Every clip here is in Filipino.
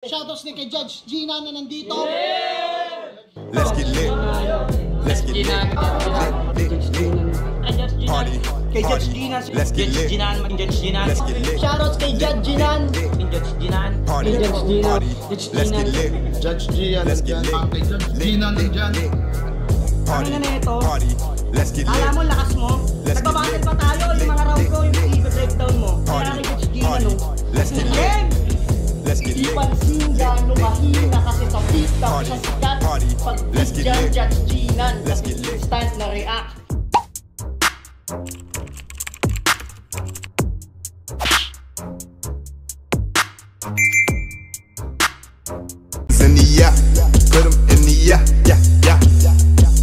Shoutouts ni kay Judge Gina na nandito. Let's get lit. Let's get lit. Party. Kay Judge Gina. Let's get lit. Let's get lit. Shoutouts kay Judge Gina. Party. Party. Let's get lit. Judge Gina. Let's get lit. Kay Judge Gina nandyan. Party. Ano na ito? Party. Let's get lit. Alam mo, lakas mo. Nagbabattle pa tayo. Yung mga round ko, yung i-breakdown mo. Kaya kay Judge Gina, no? Let's get lit. Let's get Di lit. pansin gano'ng mahina kasi sa pista Party. siya sikat. Party. Pag Let's get dyan, lit. Judge Gina. Let's get lit. Instant na react. In the yeah, put 'em in the yeah, yeah, yeah.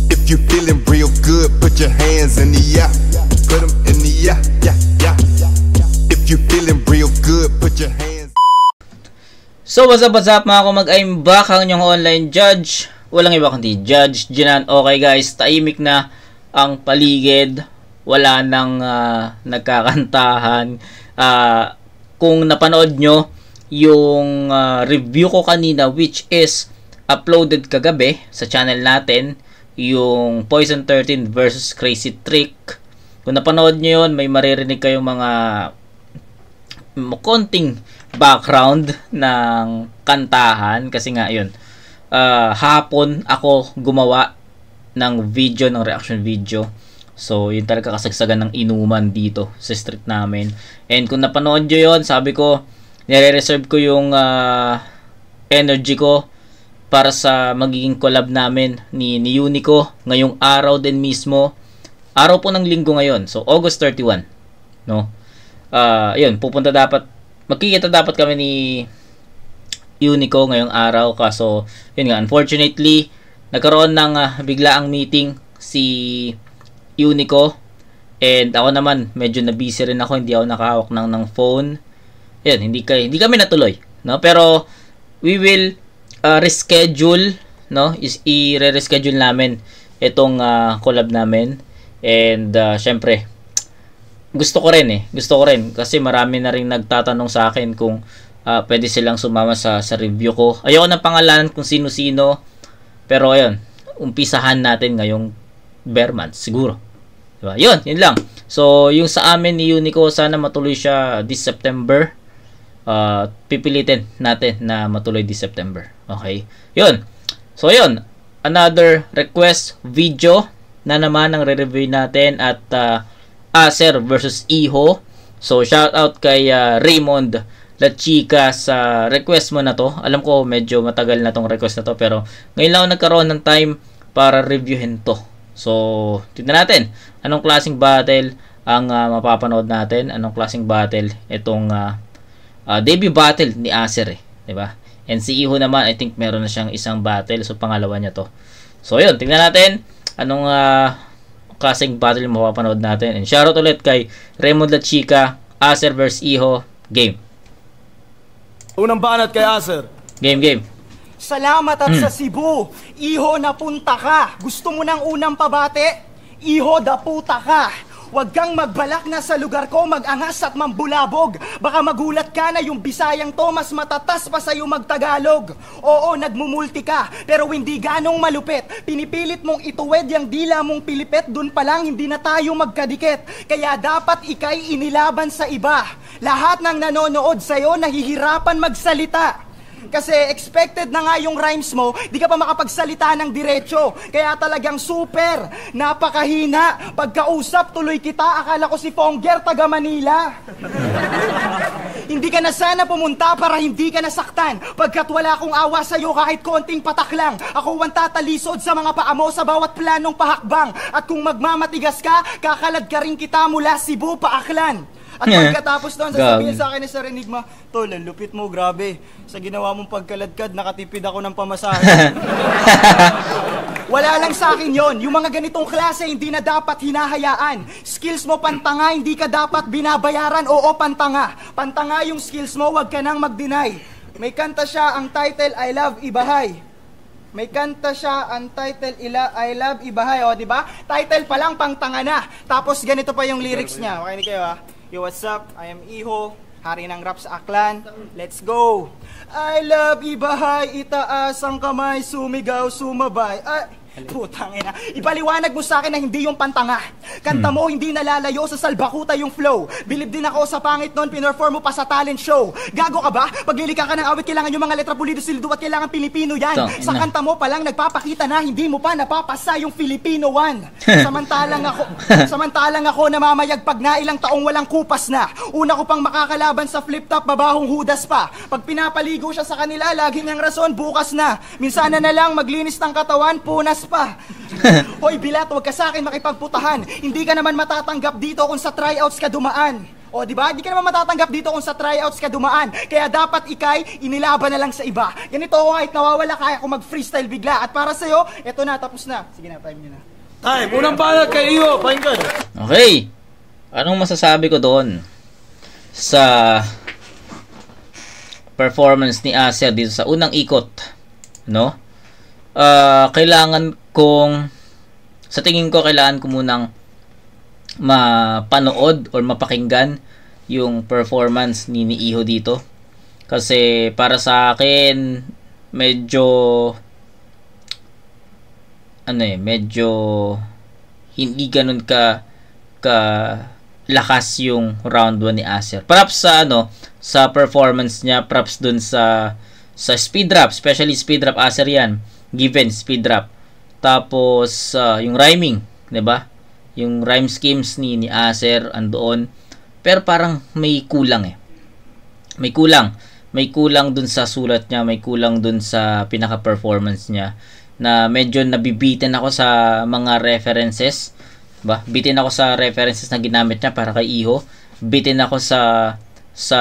If you feeling real good, put your hands in the yeah, put 'em in the yeah, yeah, yeah. If you feeling real good, put your hands. So what's up mga kumag, I'm back, ang inyong online judge. Walang iba kundi Judge Jinan. Okay guys, tahimik na ang paligid. Wala nang nagkakantahan. Kung napanood nyo yung review ko kanina, which is uploaded kagabi sa channel natin, yung Poison 13 versus Crazy Trick. Kung napanood nyo yun, may maririnig kayong mga konting background ng kantahan kasi nga yun, hapon ako gumawa ng video, ng reaction video. So yun talaga kasagsagan ng inuman dito sa street namin. And kung napanood nyo yun, sabi ko nire-reserve ko yung energy ko para sa magiging collab namin ni Unico ngayong araw din mismo. Araw po ng linggo ngayon, so August 31, no? Yun, magkikita dapat kami ni Unico ngayong araw, kaso yun nga, unfortunately nagkaroon ng biglaang meeting si Unico, and ako naman medyo na busy rin ako, hindi ako nakahawak ng phone. Yan, hindi kami natuloy, no? Pero we will reschedule, no? I-reschedule namin itong collab namin. And syempre gusto ko rin kasi marami na rin nagtatanong sa akin kung pwede silang sumama sa review ko. Ayoko ng pangalan kung sino-sino, pero ayun, umpisahan natin ngayong bare months siguro, diba? Yun lang. So yung sa amin ni Unico, sana matuloy siya this September. Pipilitin natin na matuloy this September. Okay, yun. So yun, another request video na naman ang re-review natin at Acer versus Iho. So shout out kay Raymond La Chica sa request mo na to. Alam ko medyo matagal na tong request na to, pero ngayon lang ako nagkaroon ng time para reviewin to. So tignan natin anong klaseng battle ang mapapanood natin, anong klaseng battle itong debut battle ni Acer, di ba? And si Iho naman, I think meron na siyang isang battle, so pangalawa niya to. So yun, tingnan natin anong klaseng battle yung mapapanood natin. And shoutout ulit kay Raymond La Chica. Acer vs Iho, game. Unang banat kay Acer. Game. Salamat at sa Cebu. Iho, napunta ka. Gusto mo ng unang pabate? Iho, daputa ka. Huwag kang magbalak na sa lugar ko mag-angas at mambulabog. Baka magulat ka na yung Bisayang to mas matatas pa sa'yo magtagalog. Oo, nagmumulti ka, pero hindi ganong malupit. Pinipilit mong ituwid yung dila mong pilipit, dun pa lang hindi na tayo magkadikit. Kaya dapat ikay inilaban sa iba. Lahat ng nanonood sa'yo nahihirapan magsalita. Kasi expected na nga yung rhymes mo, di ka pa makapagsalita ng diretso. Kaya talagang super, napakahina. Pagkausap, tuloy kita, akala ko si Fonger, taga Manila. Hindi ka na sana pumunta para hindi ka nasaktan. Pagkat wala akong awa sa'yo kahit konting patak lang. Ako ang tatalisod sa mga paa mo sa bawat planong pahakbang. At kung magmamatigas ka, kakalad ka rin kita mula Cebu pa Aklan. At pagkatapos doon, sasabihin sa akin ni Sir Enigma, Tol, ang lupit mo, grabe. Sa ginawa mong pagkaladkad, nakatipid ako ng pamasahe. Wala lang sa akin yon. Yung mga ganitong klase, hindi na dapat hinahayaan. Skills mo pantanga, hindi ka dapat binabayaran. Oo, pantanga. Pantanga yung skills mo, wag ka nang mag-deny. May kanta siya, ang title, I Love Ibahay. May kanta siya, ang title, I Love Ibahay. O, diba? Title pa lang, pangtanga na. Tapos ganito pa yung lyrics niya. Makinig kayo, ha? Yo, what's up? I am Iho, hari ng rap sa Aklan. Let's go! I love ibahay, itaas ang kamay, sumigaw, sumabay. Ay, putang ina. Ipaliwanag mo sa akin na hindi yung pantanga. Kanta mo hindi nalalayo sa salbakuta yung flow. Bilib din ako sa pangit nun, pinerform mo pa sa talent show. Gago ka ba? Pag lilika ka ng awit, kailangan yung mga letra pulido sildo at kailangan Pilipino yan. Sa kanta mo palang nagpapakita na hindi mo pa napapasa yung Filipino one. Samantalang ako namamayag pag na ilang taong walang kupas na. Una ko pang makakalaban sa flip top, babahong hudas pa. Pag pinapaligo siya sa kanila, laging ang rason bukas na. Minsan na lang maglinis ng katawan, punas pa. Hoy Bilat, huwag ka sa akin makipagputahan. Hindi ka naman matatanggap dito kung sa tryouts ka dumaan. O di ba? Hindi ka naman matatanggap dito kung sa tryouts ka dumaan. Kaya dapat ikay inilaban na lang sa iba. Ganito ako kahit nawawala kaya ko mag-freestyle bigla. At para sa'yo, eto na, tapos na. Sige na, time nyo na. Time, unang banat kay Iho, pakinggan. Okay. Anong masasabi ko doon sa performance ni Acer dito sa unang ikot, no? Kailangan kong, sa tingin ko, kailangan ko munang mapanood or mapakinggan yung performance ni Iho dito. Kasi para sa akin, medyo hindi ganun ka lakas yung round 1 ni Acer. Props sa performance niya, props dun sa speed rap, especially speed rap Acer yan. Given speed rap. Tapos yung rhyming, 'di ba? Yung rhyme schemes ni Acer andoon. Pero parang may kulang eh. May kulang dun sa sulat niya, may kulang dun sa pinaka-performance niya na medyo nabibitin ako sa mga references, ba? Bitin ako sa references na ginamit niya para kay Iho. Bitin ako sa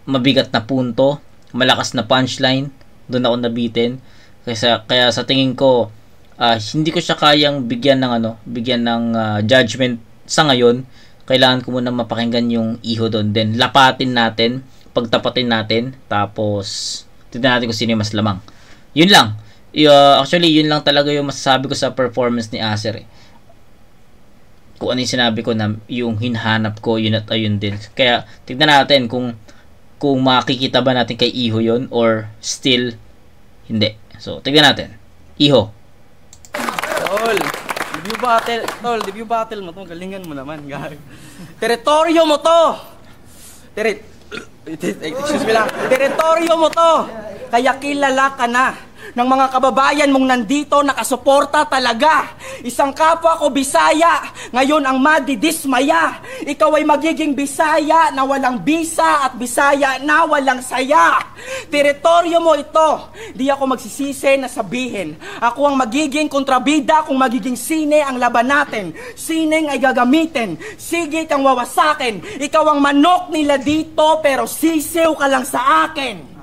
mabigat na punto, malakas na punchline, doon ako nabitin. Kaya sa tingin ko, hindi ko siya kayang bigyan ng judgment sa ngayon. Kailangan ko muna mapakinggan yung Iho doon. Then lapatin natin, pagtapatin natin, tapos tignan natin kung sino yung mas lamang. Yun lang. Actually, yun lang talaga yung masasabi ko sa performance ni Acer eh. Kung ano yung sinabi ko na yung hinahanap ko, yun at ayun din. Kaya tignan natin kung makikita ba natin kay Iho yun or still hindi. So, tignan natin. Iho. Debut battle mo to. Galingan mo naman, gag. Teritoryo mo to. Excuse me lang. Teritoryo mo to. Kaya kilala ka na ng mga kababayan mong nandito, nakasuporta talaga. Isang kapwa ko Bisaya, ngayon ang madidismaya. Ikaw ay magiging Bisaya na walang bisa at Bisaya na walang saya. Teritoryo mo ito. Di ako magsisisi na sabihin. Ako ang magiging kontrabida kung magiging sine ang laban natin. Sineng ay gagamitin. Sige kang wawasakin. Ikaw ang manok nila dito pero sisiw ka lang sa akin.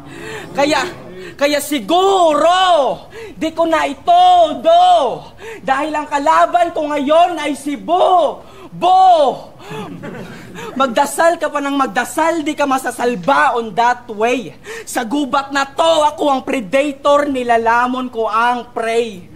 Kaya siguro, di ko na itodo. Dahil ang kalaban ko ngayon ay si Bo. Magdasal ka pa ng magdasal, di ka masasalba on that way. Sa gubat na to, ako ang predator, nilalamon ko ang prey.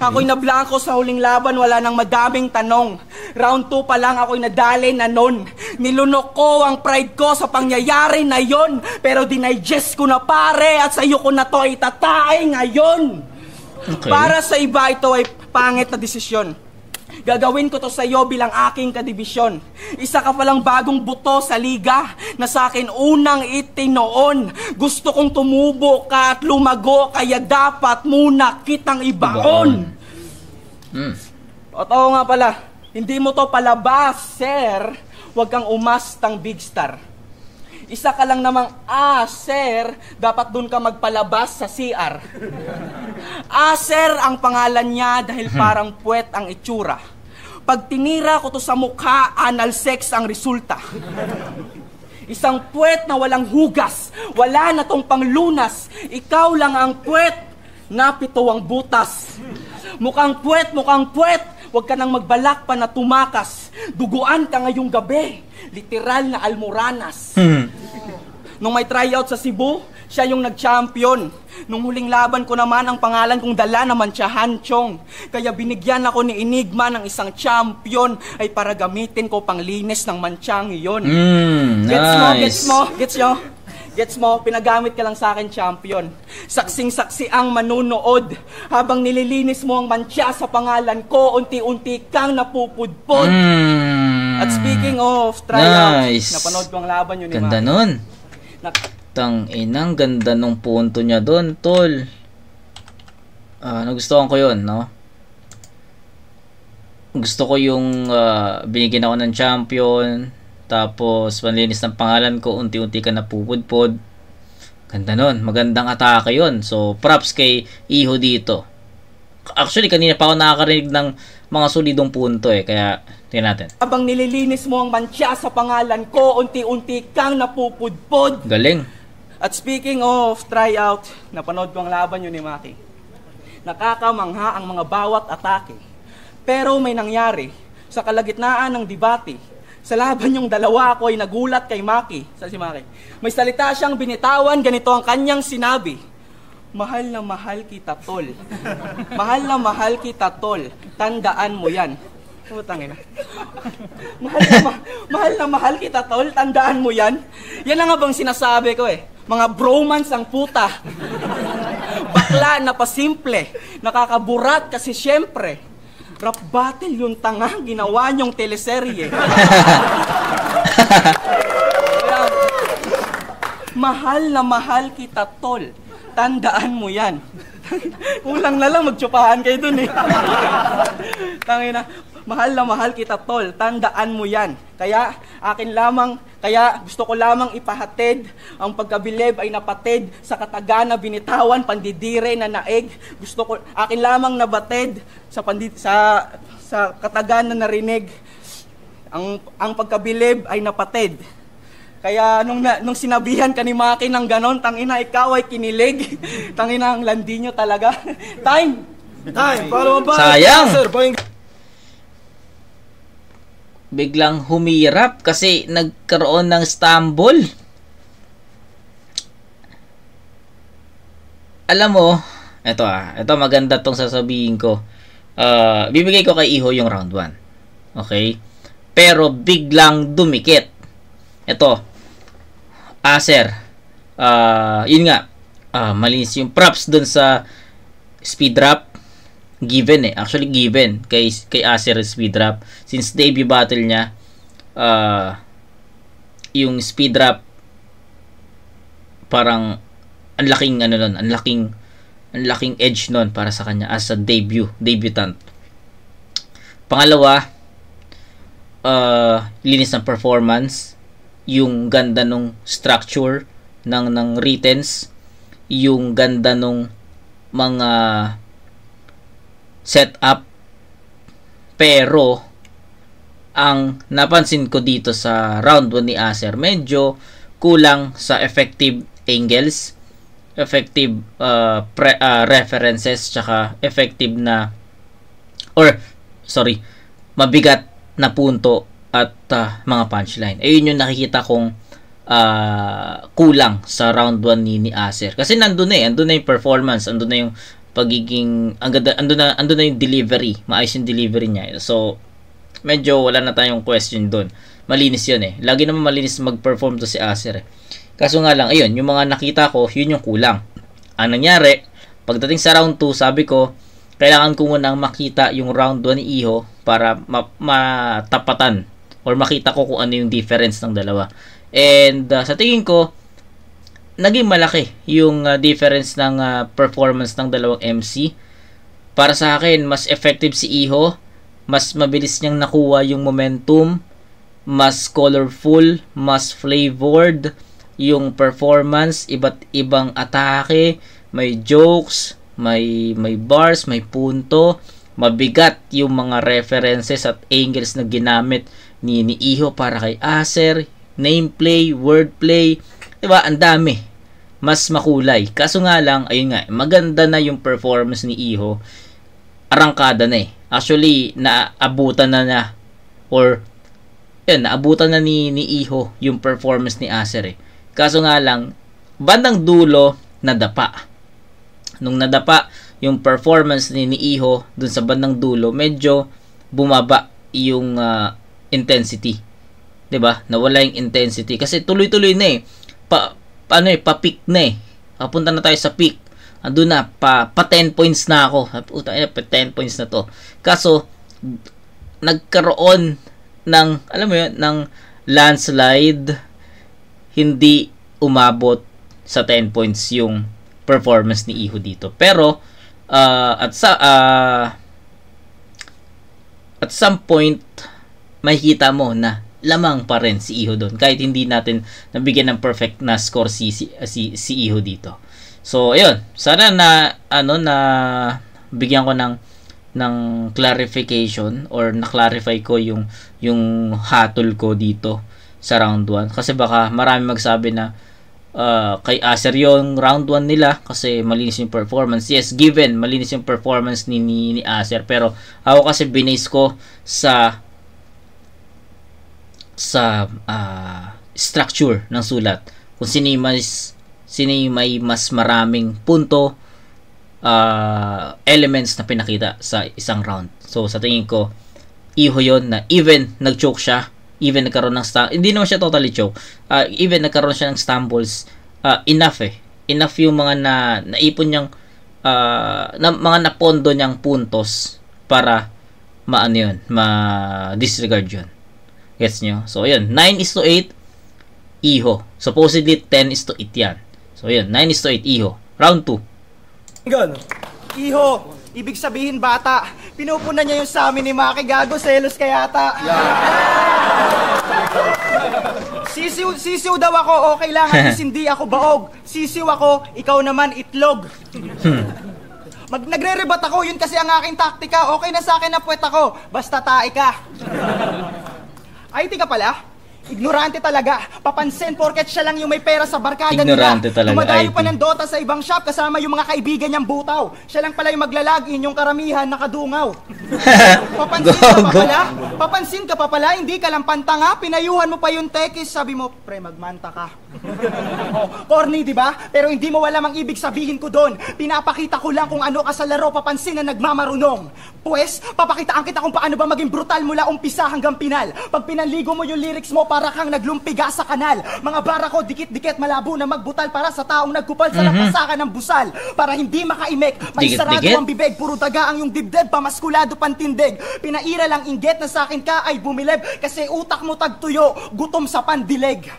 Ako'y nablangko sa huling laban, wala nang madaming tanong. Round 2 pa lang ako'y nadali na nun. Nilunok ko ang pride ko sa pangyayari na yon. Pero dinigest ko na pare at sa iyo ko na to itatae ngayon. Okay. Para sa iba ito ay pangit na desisyon. Gagawin ko to sa iyo bilang aking kadibisyon. Isa ka palang bagong buto sa liga na sa akin unang itinoon. Gusto kong tumubo ka at lumago kaya dapat muna kitang ibaon. At oo nga pala, hindi mo to palabas, sir. Huwag kang umastang big star. Isa ka lang namang Acer, dapat dun ka magpalabas sa CR. Acer ang pangalan niya dahil parang puwet ang itsura. Pag tinira ko to sa mukha, anal sex ang resulta. Isang puwet na walang hugas, wala na tong panglunas. Ikaw lang ang puwet na pito ang butas. Mukhang puwet, huwag ka nang magbalak pa na tumakas. Duguan ka ngayong gabi, literal na almoranas. Nung may tryout sa Cebu, siya yung nag-champion. Nung huling laban ko naman, ang pangalan kong dala naman siya Hanchong. Kaya binigyan ako ni Enigma ng isang champion ay para gamitin ko pang linis ng manchang iyon. Nice. Gets nyo? Gets mo, pinagamit ka lang sa akin, champion. Saksing-saksi ang manunood. Habang nililinis mo ang mantsa sa pangalan ko, unti-unti kang napupudpod. At speaking of tryout, Nice. napanood ko ang laban yun ni Ganda Maki. nun. Nak- Inang ganda nung punto niya doon, tol. Nagustuhan ko yun, no? Gusto ko yung binigyan ako ng champion, tapos panlinis ng pangalan ko, unti-unti ka napupudpod. Ganda nun. Magandang atake yun. So, props kay Iho dito. Actually, kanina pa ako nakakarinig ng mga solidong punto eh. Kaya, tingnan natin. Habang nililinis mo ang mantsa sa pangalan ko, unti-unti kang napupudpod. Galing. At speaking of tryout, napanood ko ang laban yun ni Maki. Nakakamangha ang mga bawat atake. Pero may nangyari sa kalagitnaan ng debate. Sa laban yung dalawa, ako ay nagulat kay Maki. Sa si Maki. May salita siyang binitawan, ganito ang kanyang sinabi. Mahal na mahal kita, tol. Mahal na mahal kita, tol. Tandaan mo yan. Putangin na. Mahal na mahal kita, tol. Tandaan mo yan. Yan ang nga bang sinasabi ko eh. Mga bromance ang puta. Bakla na pasimple. Nakakaburat kasi syempre. Rap battle yung tanga, ginawa niyong teleserye. Kaya, mahal na mahal kita, tol. Tandaan mo yan. Ulang na lang, magtsupahan kayo dun eh. Tangina, mahal na mahal kita, tol. Tandaan mo yan. Kaya gusto ko lamang ipahatid, ang pagkabilib ay napatid sa katagana binitawan, pandidire na naeg. Akin lamang nabatid sa katagana narinig. Ang pagkabilib ay napatid. Kaya nung sinabihan ka ni Maki ng ganon, tangina, ikaw ay kinilig. Tangina, ang landi nyo talaga. Time! Paano ba? Sayang! Sir, pakinggan. Biglang humirap kasi nagkaroon ng stumble. Alam mo, ito maganda tong sasabihin ko. Bibigay ko kay Iho yung round 1. Okay? Pero biglang dumikit. Ito, Acer. Yun nga, malinis yung props dun sa speed drop. Given eh. Actually given kay Acer speed drop. Since debut battle niya, yung speed drop parang ang laking edge nun para sa kanya as a debutant. Pangalawa, linis ng performance, yung ganda nung structure ng writtens, yung ganda nung mga setup. Pero ang napansin ko dito sa round 1 ni Acer, medyo kulang sa effective angles, effective references, tsaka effective na mabigat na punto at mga punchline. Ayun yung nakikita kong kulang sa round 1 ni Acer. Kasi andun na yung performance, andun na yung pagiging andun na yung delivery, maayos yung delivery niya. So medyo wala na tayong question doon. Malinis yun eh. Lagi naman malinis mag-perform to si Acer eh. Kaso nga lang, ayun, yung mga nakita ko, yun yung kulang. Ang nangyari, pagdating sa round 2, sabi ko, kailangan ko munang makita yung round 1 ni Iho para matapatan or makita ko kung ano yung difference ng dalawa. And sa tingin ko, naging malaki yung difference ng performance ng dalawang MC. Para sa akin, mas effective si Iho, mas mabilis niyang nakuha yung momentum, mas colorful, mas flavored yung performance, iba't ibang atake, may jokes, may bars, may punto, mabigat yung mga references at angles na ginamit ni Iho para kay Acer, nameplay, wordplay, diba? Ang dami. Mas makulay. Kaso nga lang, ayun nga, maganda na yung performance ni Iho. Arangkada na eh. Actually, naabutan na naabutan na ni Iho yung performance ni Acer eh. Kaso nga lang, bandang dulo, nadapa. Nung nadapa yung performance ni Iho dun sa bandang dulo, medyo bumaba yung intensity. 'Di ba? Nawala yung intensity kasi tuloy-tuloy na eh. pa-peak na eh. Papunta na tayo sa peak. Andun na, pa 10 points na ako. Puta, pa 10 points na to. Kaso, nagkaroon ng, alam mo yun, ng landslide, hindi umabot sa 10 points yung performance ni Iho dito. Pero, at some point, makikita mo na lamang pa rin si Iho doon. Kahit hindi natin nabigyan ng perfect na score si Iho dito. So, ayun. Sana na bigyan ko ng clarification or na-clarify ko yung hatol ko dito sa round 1. Kasi baka marami magsabi na kay Acer yung round 1 nila kasi malinis yung performance. Yes, given, malinis yung performance ni Acer. Pero ako kasi binase ko sa structure ng sulat. Kung sino yung may mas maraming punto, elements na pinakita sa isang round. So, sa tingin ko, Iho yun na even nag-choke siya, even nagkaroon ng hindi naman siya totally choke, even nagkaroon siya ng stumbles, enough eh. Enough yung mga naipon niyang, mga napondo niyang puntos para ma-disregard yun. Gets nyo? So, yun. 9:8, Iho. Supposedly, 10:8 yan. So, yun. 9:8, Iho. Round 2. Gano'n? Iho, ibig sabihin bata, pinupunan niya yung sa amin ni Maki. Gago, selos ka yata. Sisiw daw ako, okay lang, at least hindi ako baog. Sisiw ako, ikaw naman itlog. Nagre-rebat ako, yun kasi ang aking taktika. Okay na sa akin na puwet ako, basta tae ka. Ay, ka pala? Ignorante talaga. Papansin porket siya lang yung may pera sa barkada nila. Ignorante talaga, Dumadayo IT. pa ng Dota sa ibang shop kasama yung mga kaibigan niyang butaw. Siya lang pala yung maglalagin, yung karamihan nakadungaw. Papansin ka pa pala, hindi ka lang pantanga. Pinayuhan mo pa yung tekis, sabi mo, pre, magmanta ka. Corny, di ba? Pero hindi mo wala mang ibig sabihin ko doon. Pinapakita ko lang kung ano ka sa laro, papansin na nagmamarunong. Pues, papakitaan kita kung paano ba maging brutal mula umpisa hanggang pinal. Pag pinanligo mo yung lyrics mo, para kang naglumpiga sa kanal. Mga bara ko, dikit-dikit malabo na magbutal para sa taong nagkupal sa lampasakan ng busal. Para hindi makaimek, may sarado Dikit-dikit? ang bibig, puro daga ang yung dibdib, pamaskulado pantindig. Pinaira lang inggit na sa akin ka ay bumilib, kasi utak mo tagtuyo, gutom sa pandilig.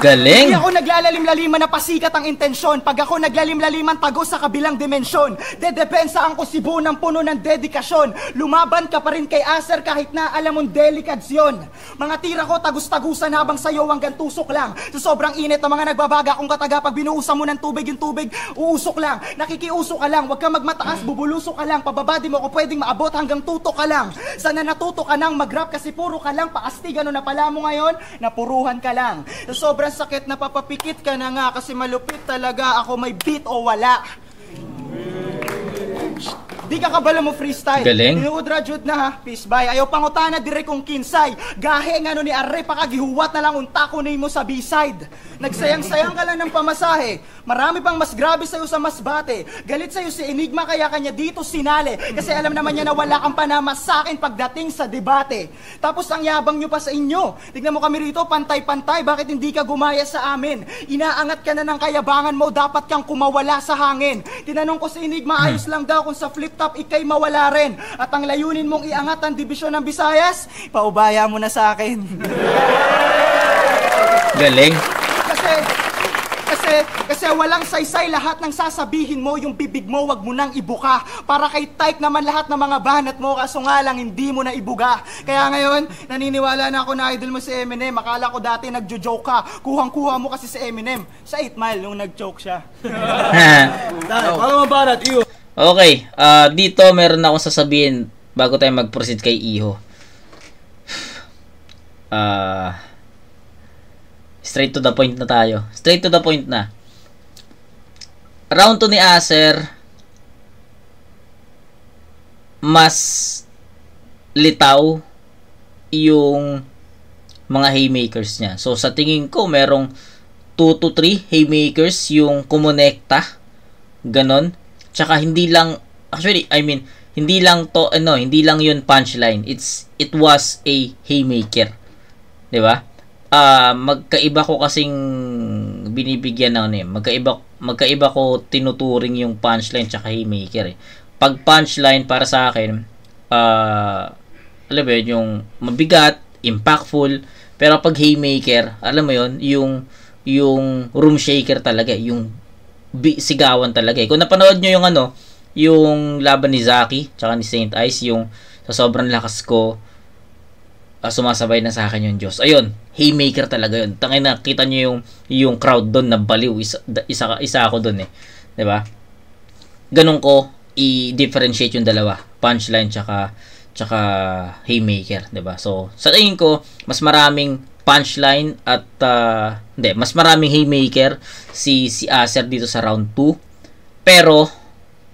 Galing! Hindi ako naglalalim-laliman na pasikat ang intensyon. Pag ako naglalim-laliman, tago sa kabilang dimensyon. Dedepensa ang kusibo ng puno ng dedikasyon. Lumaban ka pa rin kay Acer kahit na alam mong delikasyon. Mga tira ko tagus-tagusan habang sayo hanggang tusok lang. Sa sobrang init ng mga nagbabaga kung kataga, pag binuusan mo ng tubig, yung tubig uusok lang. Nakikiusok ka lang, wag ka magmataas, bubulusok ka lang. Pababa di mo ko pwedeng maabot hanggang tutok ka lang. Sana natuto ka nang mag-rap kasi puro ka lang paastig. Ano na pala mo ngayon? Napuruhan ka lang. Sa sobrang sakit na papapikit ka na nga kasi malupit talaga ako, may beat o wala. Di ka kabalo mo freestyle. Galing. Inuudrajud na ha, peace bye. Ayaw pangutana dire kong kinsay. Gahe nga no ni Arre, pakagihuwat na lang unta ko mo sa B-side. Nagsayang-sayang ka lang ng pamasahe. Marami pang mas grabe sa'yo sa masbate. Galit sa'yo si Enigma kaya kanya dito sinali. Kasi alam naman niya na wala kang panamas sa akin pagdating sa debate. Tapos ang yabang nyo pa sa inyo. Tignan mo kami rito, pantay-pantay. Bakit hindi ka gumaya sa amin? Inaangat ka na ng kayabangan mo, dapat kang kumawala sa hangin. Tinanong ko si Enigma, ayos lang daw kung sa flip top ikay mawala rin. At ang layunin mong iangat ang dibisyon ng Visayas, paubaya mo na sa akin. Galing! Kasi walang saysay, lahat ng sasabihin mo, yung bibig mo, wag mo nang ibuka. Para kay type naman lahat ng mga banat mo, kaso nga lang hindi mo na ibuga. Kaya ngayon, naniniwala na ako na idol mo si Eminem. Akala ko dati nagjo-joke ka. Kuhang-kuha mo kasi si Eminem. Sa 8 Mile, nung nag-joke siya. Paano mabanat, Iho? Okay, dito meron akong sasabihin bago tayo mag-proceed kay Iho. Straight to the point na tayo. Straight to the point na. Round 2 ni Acer, mas litaw yung mga haymakers niya. So, sa tingin ko, merong 2 to 3 haymakers yung kumonekta. Ganon. Tsaka hindi lang, actually, I mean, hindi lang yun punchline. It was a haymaker. 'Di ba? magkaiba ko kasing binibigyan ng ano eh. Magkaiba ko tinuturing yung punchline tsaka haymaker eh. Pag punchline para sa akin, alam mo yun, yung mabigat, impactful, pero pag haymaker, alam mo yun, yung room shaker talaga, yung sigawan talaga eh. Kung napanood nyo yung ano, yung laban ni Zaki tsaka ni Saint Ice, yung sa sobrang lakas ko, sumasabay na sa akin yung Diyos. Ayun, haymaker talaga yun. Tangin na, kita nyo yung crowd doon na baliw. Isa ako doon eh. 'Di ba? Ganun ko i-differentiate yung dalawa, punchline tsaka haymaker, 'di ba? So, sa tingin ko, mas maraming punchline at mas maraming haymaker si Acer dito sa round 2. Pero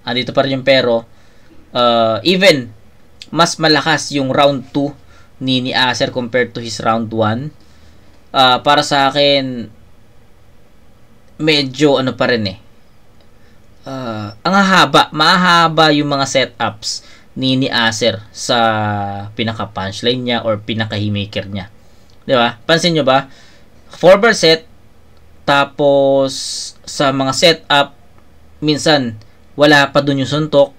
andito pa rin yung pero, even mas malakas yung round 2 ni Acer compared to his round 1. Para sa akin, medyo ano pa rin eh. Ang mahaba yung mga setups ni Acer sa pinaka punchline niya or pinaka haymaker niya. 'Di ba? Pansin nyo ba? 4-bar set, tapos sa mga setup minsan wala pa dun yung suntok,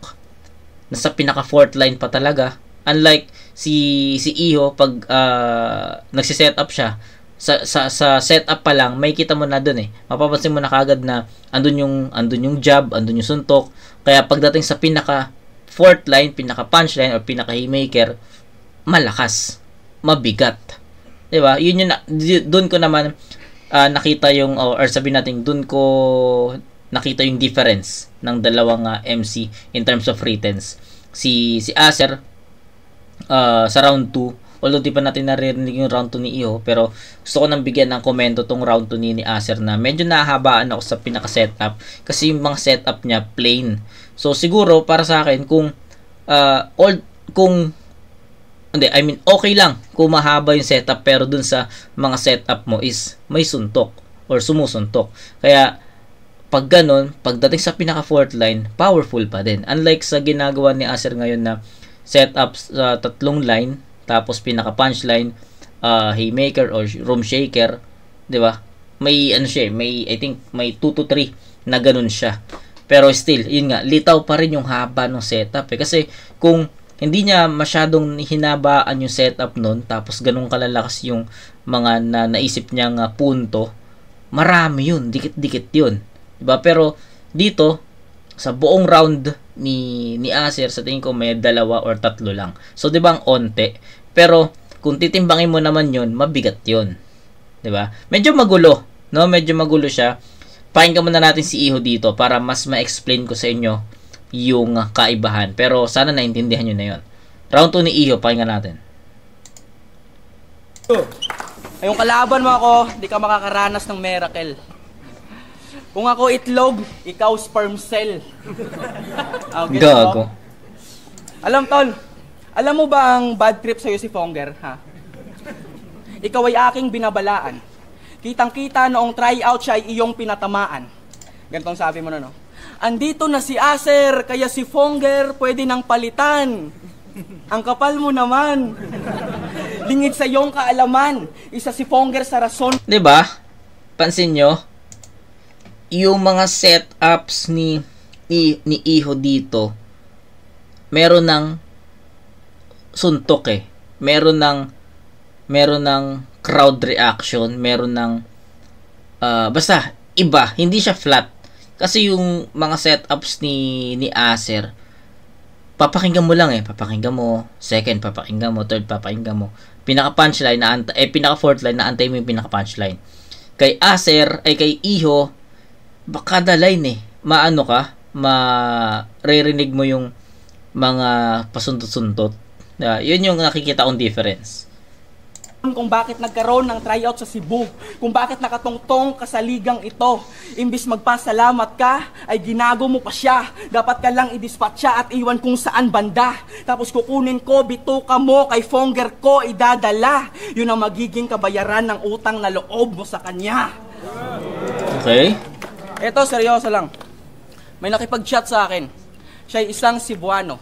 nasa pinaka fourth line pa talaga. Unlike si Iho, pag nagsi-setup siya, sa setup pa lang, may kita mo na dun eh. Mapapansin mo na kagad na andun yung jab, andun yung suntok. Kaya pagdating sa pinaka fourth line, pinaka punchline or pinaka haymaker, malakas, mabigat. 'Di ba? Yun yung doon ko naman nakita yung or sabihin natin doon ko nakita yung difference ng dalawang MC in terms of returns. Si Acer sa round 2, although di pa natin naririnig yung round 2 ni Iho, pero gusto ko nang bigyan ng komento tong round 2 ni Acer na medyo nahahabaan ako sa pinaka setup kasi yung mga setup niya plain. So siguro para sa akin okay lang kung mahaba yung setup, pero dun sa mga setup mo is may suntok or sumusuntok. Kaya pag ganun, pagdating sa pinaka fourth line, powerful pa din. Unlike sa ginagawa ni Acer ngayon na setup sa tatlong line, tapos pinaka punchline, haymaker or room shaker, 'di ba? May ano siya, I think may 2 to 3 na ganun siya. Pero still, yun nga, litaw pa rin yung haba ng setup eh. Kasi kung hindi niya masyadong hinabaan yung setup nun, tapos ganun kalalakas yung mga naisip niyang punto, marami yun, dikit-dikit yun. Diba? Pero dito, sa buong round ni Acer, sa tingin ko may 2 or 3 lang. So, di ba ang onte? Pero, kung titimbangin mo naman yun, mabigat yun. Di ba? Medyo magulo. No? Medyo magulo siya. Pakinggan muna natin si Iho dito para mas ma-explain ko sa inyo yung kaibahan. Pero, sana naintindihan nyo na yun. Round 2 ni Iho, pakinggan natin. Yung kalaban mo ako, di ka makakaranas ng miracle. Kung ako itlog, ikaw sperm cell. Gago. Alam mo ba ang bad trip sa'yo si Fonger, ha? Ikaw ay aking binabalaan. Kitang-kita noong tryout siya ay iyong pinatamaan. Ganitong sabi mo na, no? Andito na si Acer, kaya si Fonger pwede nang palitan. Ang kapal mo naman. Lingid sa iyong kaalaman. Isa si Fonger sa rason. 'Di ba? Pansin nyo? Yung mga setups ni Iho dito, meron ng suntok eh. Meron ng crowd reaction, meron ng basta iba, hindi siya flat. Kasi yung mga setups ni Acer, papakinggan mo lang eh. Papakinggan mo, second papakinggan mo, third papakinggan mo. Pinaka punchline na pinaka fourth line na antay mo yung pinaka punchline. Kay Acer ay kay Iho, baka kada line eh, maano ka, maririnig mo yung mga pasuntot-suntot. Yun yung nakikita kong difference. Kung bakit nagkaroon ng tryout sa Cebu, kung bakit nakatungtong ka sa ligang ito. Imbis magpasalamat ka, ay ginago mo pa siya. Dapat ka lang i-dispatcha at iwan kung saan banda. Tapos kukunin ko, bituka mo, kay Fonger ko idadala. Yun ang magiging kabayaran ng utang na loob mo sa kanya. Okay. Eto, seryoso lang. May nakipag-chat sa akin. Siya'y isang Cebuano.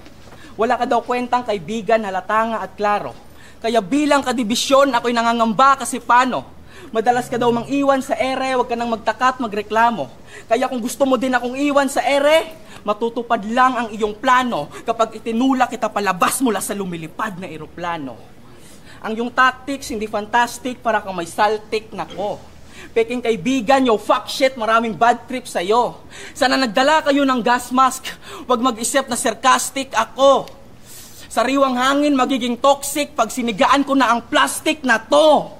Wala ka daw kwentang kaibigan, halatanga at klaro. Kaya bilang kadibisyon, ako'y nangangamba kasi paano? Madalas ka daw mang iwan sa ere, wag ka nang magtaka at magreklamo. Kaya kung gusto mo din akong iwan sa ere, matutupad lang ang iyong plano kapag itinulak kita palabas mula sa lumilipad na eroplano. Ang iyong tactics hindi fantastic, para kang may saltik nako. Peking kaibigan, yo fuck shit, maraming bad trip sa'yo. Sana nagdala kayo ng gas mask, wag mag-isip na sarcastic ako. Sariwang hangin magiging toxic pag sinigaan ko na ang plastic na to.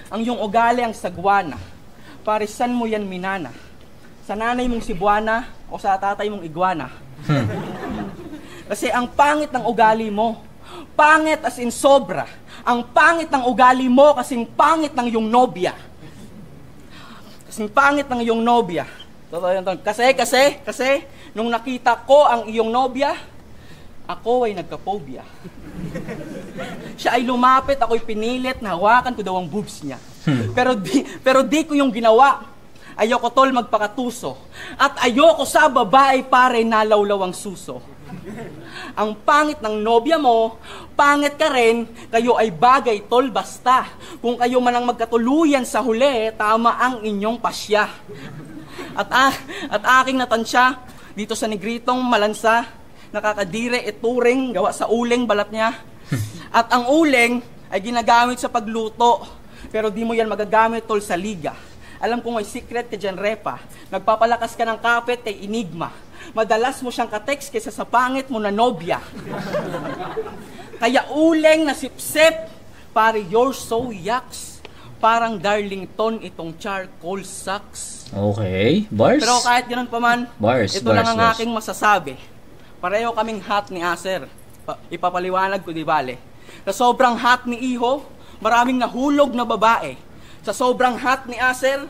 Ang iyong ugali ang sagwana, parisan mo yan minana. Sa nanay mong si Buwana o sa tatay mong iguana. Kasi ang pangit ng ugali mo, pangit as in sobra. Ang pangit ng ugali mo kasing pangit ng iyong nobya. Kasing pangit ng iyong nobya. Totoo yan. Kasi, nung nakita ko ang iyong nobya, ako ay nagka-phobia. Siya ay lumapit, ako'y pinilit na hawakan ko daw ang boobs niya. Pero di ko yung ginawa. Ayoko tol magpakatuso. At ayoko sa babae pare nalawlaw ang suso. Ang pangit ng nobya mo, pangit ka rin, kayo ay bagay tol basta. Kung kayo man ang magkatuluyan sa huli, tama ang inyong pasya. At aking natansya, dito sa negritong malansa, nakakadire ituring, gawa sa uling balat niya. At ang uling ay ginagamit sa pagluto, pero di mo yan magagamit tol sa liga. Alam ko may secret ka dyan, Repa. Nagpapalakas ka ng kapit kay Enigma. Madalas mo siyang ka-text kaysa sa pangit mo na nobya. Kaya uling na sip-sip, pare, you're so yucks. Parang Darlington itong charcoal sucks. Okay, bars. Pero kahit ganun pa man, ito lang ang aking masasabi. Pareho kaming hot ni Acer. Ipapaliwanag ko, di bale. Sa sobrang hot ni Iho, maraming nahulog na babae. Sa sobrang hot ni Acer,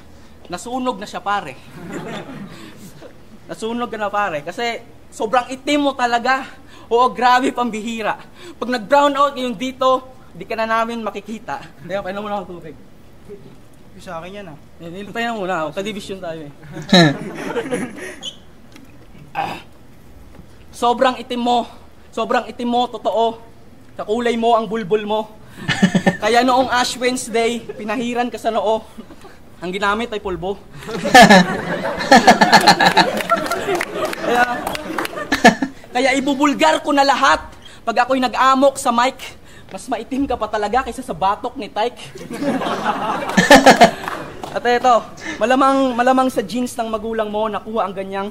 nasunog na siya pare. Nasunog ka na pare. Kasi sobrang itim mo talaga. Oo, grabe pambihira. Pag nag-brown out yung dito, di ka na namin makikita. Kaya kailan mo na ang tubig. Sa akin yan ah. Nilipay na muna. Ka-division tayo eh. Sobrang itim mo, totoo. Kakulay mo ang bulbul mo. Kaya noong Ash Wednesday, pinahiran ka sa noo. Ang ginamit ay pulbo. Kaya ibubulgar ko na lahat. Pag ako'y nag-amok sa mic, mas maitim ka pa talaga kaysa sa batok ni Tyke. At ito, malamang sa genes ng magulang mo nakuha ang ganyang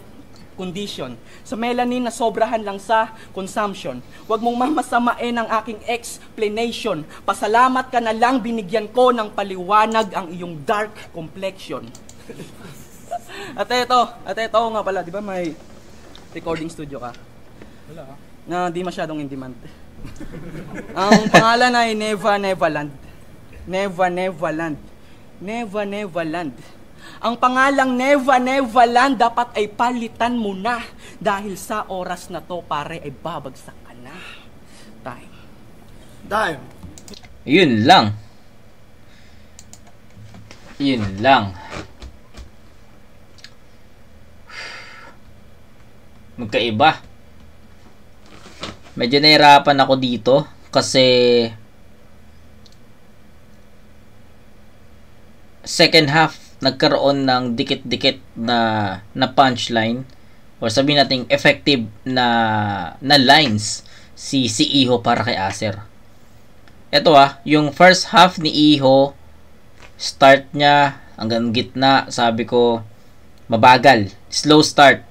condition. Sa melanin na sobrahan lang sa consumption. Huwag mong mamasamain ang aking explanation. Pasalamat ka na lang binigyan ko ng paliwanag ang iyong dark complexion. At ito nga pala, di ba may recording studio ka? Wala. Na di masyadong in demand. Ang pangalan ay Neva Nevaland. Neva Nevaland. Neva Nevaland. Ang pangalang Neva Nevaland dapat ay palitan mo na dahil sa oras na to pare ay babagsak ka na. Time. Yun lang. Magkaiba. Medyo nahirapan ako dito kasi second half nagkaroon ng dikit-dikit na punchline or sabihin natin effective na lines si Iho para kay Acer. Ito yung first half ni Iho, start niya hanggang gitna, sabi ko mabagal, slow start.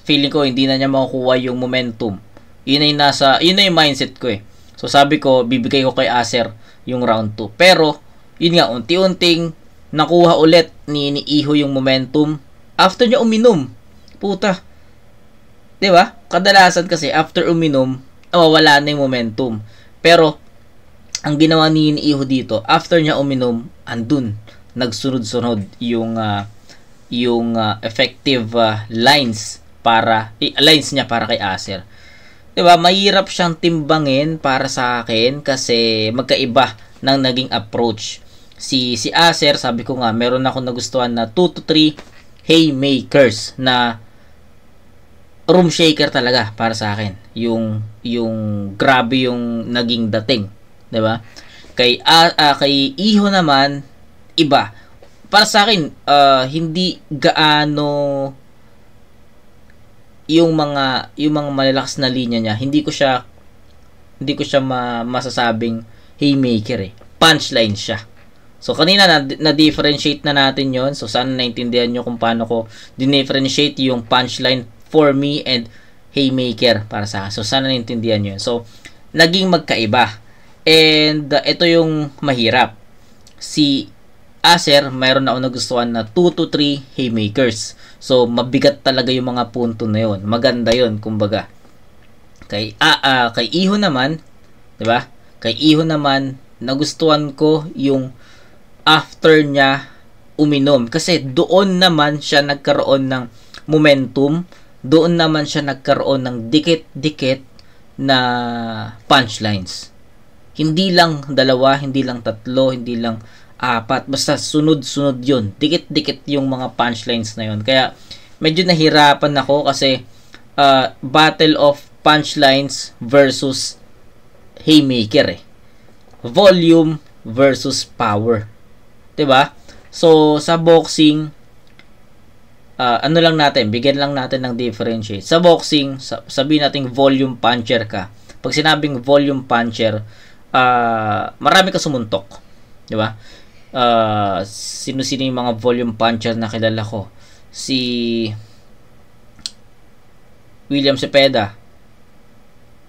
Feeling ko hindi na niya makukuha yung momentum. Yun na yung mindset ko eh. So sabi ko bibigay ko kay Acer yung round 2. Pero yun nga, unti-unting nakuha ulit ni Iho yung momentum after niya uminom. Puta. 'Di ba? Kadalasan kasi after uminom, wala na yung momentum. Pero ang ginawa ni Iho dito, after niya uminom, andun nagsunod-sunod yung effective lines niya para kay Acer. 'Di ba? Mahirap siyang timbangin para sa akin kasi magkaiba ng naging approach. Si Acer, sabi ko nga, meron ako nagustuhan na 2 to 3 haymakers na room shaker talaga para sa akin. Yung grabe yung naging dating, 'di ba? Kay Iho naman, iba. Para sa akin, hindi gaano yung mga malalakas na linya niya, hindi ko siya masasabing haymaker eh. Punchline siya. So kanina na-differentiate na natin yon. So sana naintindihan nyo kung paano ko dinifferentiate yung punchline for me and haymaker para sa akin. So sana naintindihan nyo yun. So naging magkaiba. And ito yung mahirap. Si Acer, mayroon na ako nagustuhan na 2 to 3 haymakers. So, mabigat talaga yung mga punto na yun. Maganda yun, kumbaga. Kay Iho naman, 'di ba? Kay Iho naman, nagustuhan ko yung after niya uminom. Kasi doon naman siya nagkaroon ng momentum. Doon naman siya nagkaroon ng dikit-dikit na punchlines. Hindi lang 2, hindi lang 3, hindi lang 4, basta sunod-sunod yun. Dikit-dikit yung mga punchlines na yun. Kaya medyo nahirapan ako kasi battle of punchlines versus haymaker eh. Volume versus power. 'Di ba? So sa boxing, ano lang natin, bigyan lang natin ng differentiate. Sa boxing, sabihin natin volume puncher ka. Pag sinabing volume puncher, marami ka sumuntok. 'Di ba? Sino-sino yung mga volume puncher na kilala ko? Si William Cepeda.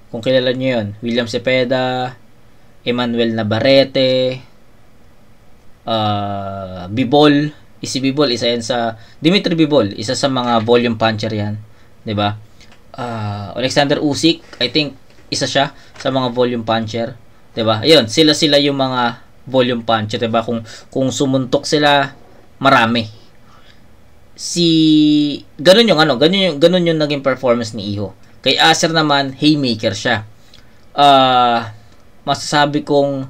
Kung kilala nyo yun. William Cepeda, Emmanuel Navarrete, Bibol. Si Bibol, isa yan sa Dimitri Bibol, isa sa mga volume puncher yan. 'Di ba? Alexander Usyk, I think isa siya sa mga volume puncher. 'Di ba? Ayun, sila yung mga volume puncher, 'di ba? Kung sumuntok sila, marami. Ganun yung naging performance ni Iho. Kay Acer naman, haymaker siya. Masasabi ko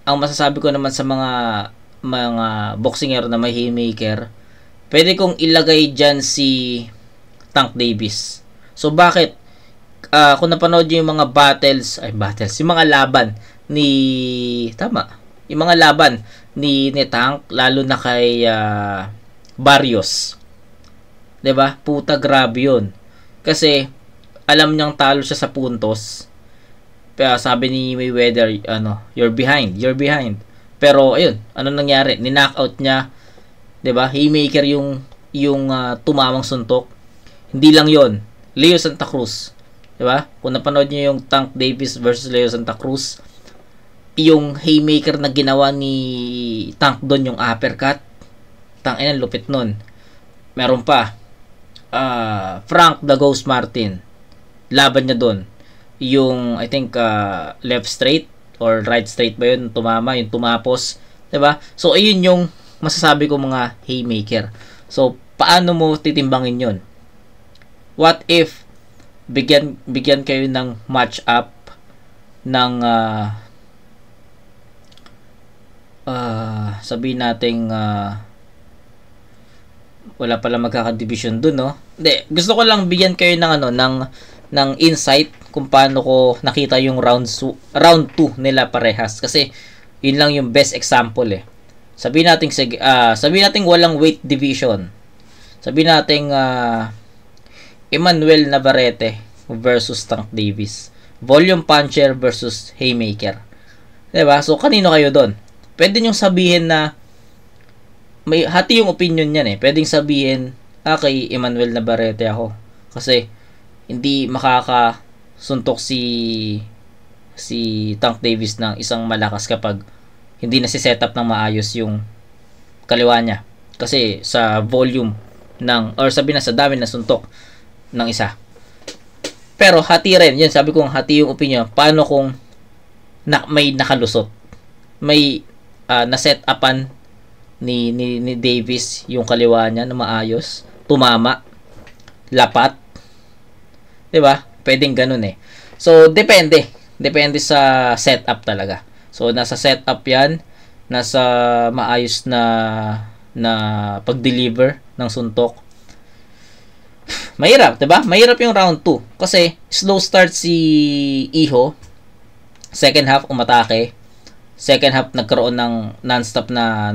naman sa mga boxingero na may haymaker, pwede kong ilagay diyan si Tank Davis. So bakit? Kung napanood niyo yung mga yung mga laban yung mga laban ni Tank, lalo na kay Barrios, 'di ba? Puta, grabe 'yun. Kasi alam niyang talo siya sa puntos. Pero sabi ni Mayweather, you're behind. Pero ayun, ano nangyari? Ni-knockout niya, 'di ba? Haymaker yung tumamang suntok. Hindi lang 'yon. Leo Santa Cruz, 'di ba? Kung napanood niyo yung Tank Davis versus Leo Santa Cruz, yung haymaker na ginawa ni Tank doon, yung uppercut, tangina, lupit nun. Meron pa Frank the Ghost Martin, laban niya doon, yung I think left straight or right straight ba yun, yung tumapos, 'di ba? So ayun yung masasabi ko mga haymaker. So paano mo titimbangin yun? What if bigyan kayo ng match up ng sabihin nating wala pala magkaka-division dun, no? Hindi, gusto ko lang bigyan kayo ng ng insight kung paano ko nakita yung round 2 nila parehas, kasi yun lang yung best example eh. Sabihin natin walang weight division. Sabihin natin Emmanuel Navarrete versus Tank Davis. Volume puncher versus haymaker. 'Di ba? So kanino kayo doon? Pwede nyo sabihin na may hati yung opinion niyan eh. Pwedeng sabihin, kay Emmanuel Navarrete ako. Kasi hindi makakasuntok si Tank Davis ng isang malakas kapag hindi na si-set up ng maayos yung kaliwa niya. Kasi sa volume or sabi na sa dami na suntok ng isa. Pero hati rin. Yan, sabi kong hati yung opinion. Paano kung may nakalusot? May na-set upan ni Davis yung kaliwa niya na maayos, tumama, lapat, 'di ba? Pwedeng ganun eh. So depende sa setup talaga. So nasa setup 'yan, nasa maayos na pag-deliver ng suntok. Mahirap, 'di ba? Mahirap yung round 2 kasi slow start si Iho, second half umatake. second half nagkaroon ng non-stop na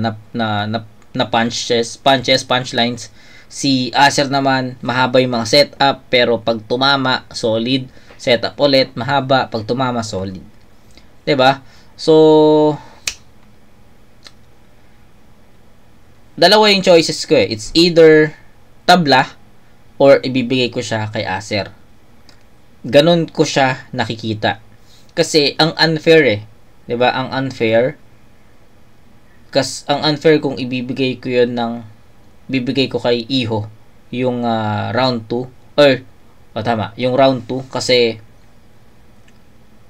punchlines. Si Acer naman, mahaba yung mga setup, pero pag tumama, solid. Setup ulit, mahaba. Pag tumama, solid. 'Di ba? So, dalawa yung choices ko eh. It's either tabla or ibibigay ko siya kay Acer. Ganun ko siya nakikita. Kasi ang unfair eh. 'Di ba? Ang unfair. Ang unfair kung ibibigay ko 'yon bibigay ko kay Iho yung round 2 or tama, yung round 2 kasi